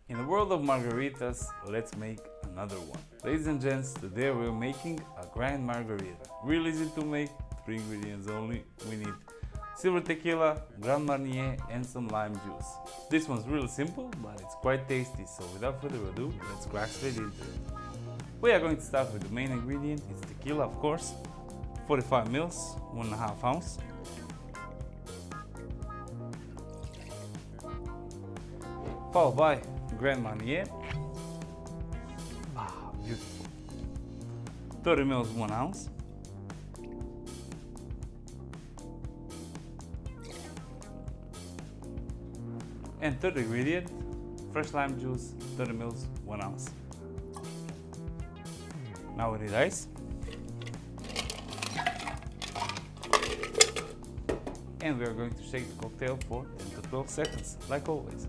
In the world of margaritas, let's make another one. Ladies and gents, today we're making a Grand Margarita. Real easy to make, 3 ingredients only. We need silver tequila, Grand Marnier, and some lime juice. This one's really simple, but it's quite tasty, so without further ado, let's crack straight into it. We are going to start with the main ingredient. It's tequila, of course, 45 mils, 1.5 ounce. Followed by Grand Marnier. Beautiful. 30 mils, 1 ounce. And third ingredient, fresh lime juice, 30 mils, 1 ounce. Now we need ice. And we are going to shake the cocktail for 10 to 12 seconds, like always.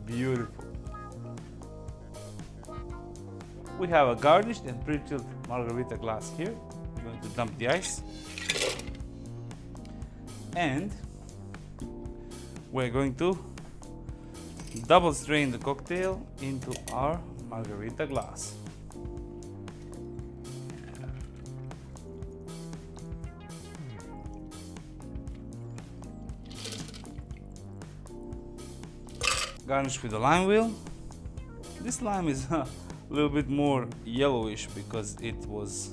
Beautiful. We have a garnished and pre-chilled margarita glass here. We're going to dump the ice. And we're going to double strain the cocktail into our margarita glass. Garnish with a lime wheel. This lime is a little bit more yellowish because it was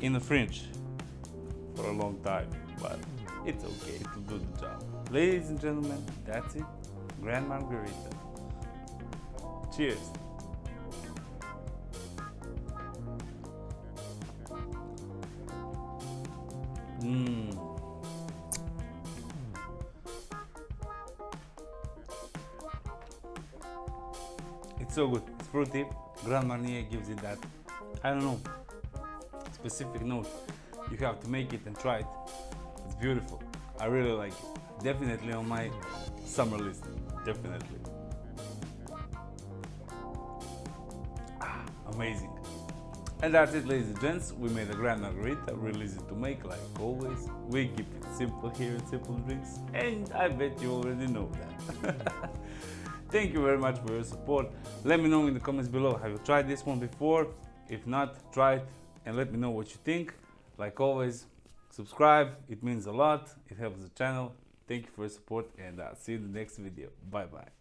in the fridge for a long time, but it's okay, it will do the job. Ladies and gentlemen, that's it. Grand Margarita. Cheers. It's so good. It's fruity. Grand Marnier gives it that, I don't know, specific note. You have to make it and try it. It's beautiful. I really like it. Definitely on my summer list. Definitely. Amazing. And that's it, ladies and gents. We made a Grand Margarita. Really easy to make, like always. We keep it simple here at Simple Drinks. And I bet you already know that. Thank you very much for your support. Let me know in the comments below, have you tried this one before? If not, try it and let me know what you think. Like always, subscribe, it means a lot, it helps the channel. Thank you for your support and I'll see you in the next video. Bye bye.